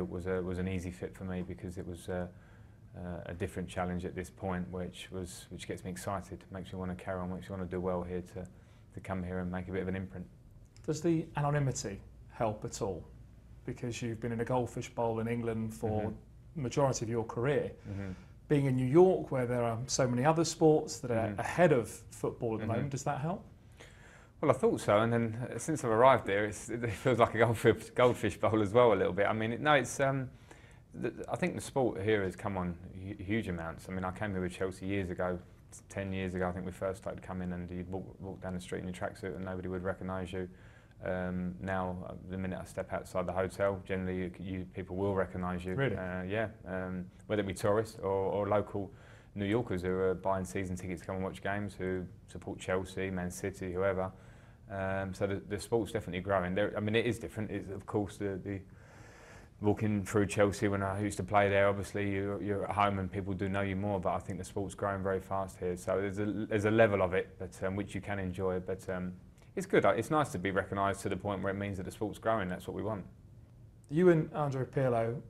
York was an easy fit for me because it was a different challenge at this point, which gets me excited, makes me want to carry on, makes me want to do well here to come here and make a bit of an imprint. Does the anonymity help at all? Because you've been in a goldfish bowl in England for the majority of your career. Being in New York, where there are so many other sports that are ahead of football at the moment, does that help? Well, I thought so, and then since I've arrived there, it feels like a goldfish bowl as well a little bit. I mean, I think the sport here has come on huge amounts. I mean, I came here with Chelsea years ago, 10 years ago, I think we first started coming, and you'd walk down the street in your tracksuit and nobody would recognise you. Now, the minute I step outside the hotel, generally people will recognise you. Really? Yeah, whether it be tourists or local New Yorkers who are buying season tickets to come and watch games, who support Chelsea, Man City, whoever. So the sport's definitely growing. I mean, it is different. It's, of course, the walking through Chelsea when I used to play there, obviously you're at home and people do know you more, but I think the sport's growing very fast here. So there's a level of it, but which you can enjoy. But it's good. It's nice to be recognised to the point where it means that the sport's growing. That's what we want. You and Andre Pirlo,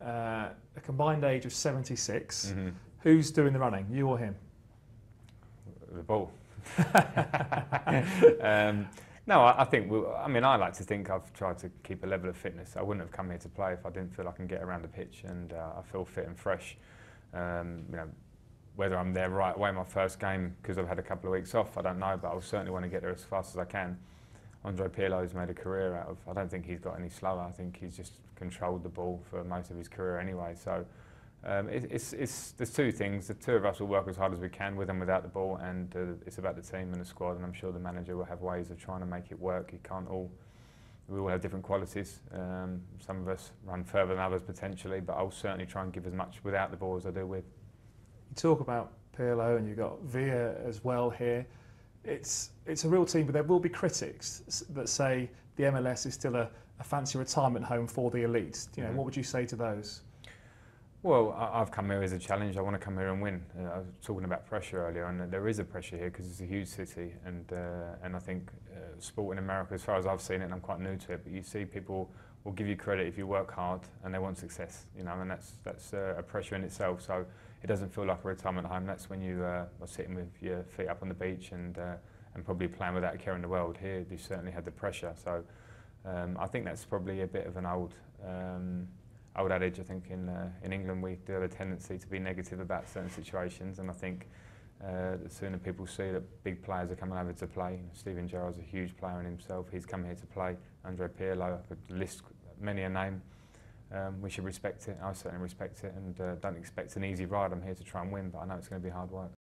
a combined age of 76. Who's doing the running, you or him? The ball. No, I think, I mean, I like to think I've tried to keep a level of fitness. I wouldn't have come here to play if I didn't feel I can get around the pitch, and I feel fit and fresh. You know, whether I'm there right away my first game because I've had a couple of weeks off, I don't know, but I'll certainly want to get there as fast as I can. Andre Pirlo's made a career out of, I don't think he's got any slower. I think he's just controlled the ball for most of his career anyway. So there's two things. The two of us will work as hard as we can with and without the ball, and it's about the team and the squad, and I'm sure the manager will have ways of trying to make it work. We all have different qualities. Some of us run further than others potentially, but I'll certainly try and give as much without the ball as I do with. You talk about Pirlo and you've got Villa as well here. It's a real team, but there will be critics that say the MLS is still a fancy retirement home for the elites. You know, what would you say to those? Well, I've come here as a challenge. I want to come here and win. I was talking about pressure earlier, and there is a pressure here because it's a huge city, and I think sport in America, as far as I've seen it, and I'm quite new to it, but you see people will give you credit if you work hard and they want success, you know, and that's a pressure in itself. So it doesn't feel like a retirement home. That's when you are sitting with your feet up on the beach and probably playing without a care in the world. Here, you certainly had the pressure. So I think that's probably a bit of an old adage. I think in England we do have a tendency to be negative about certain situations, and I think the sooner people see that big players are coming over to play. Steven Gerrard's a huge player in himself. He's come here to play. Andre Pirlo, I could list many a name. We should respect it. I certainly respect it, and don't expect an easy ride. I'm here to try and win, but I know it's going to be hard work.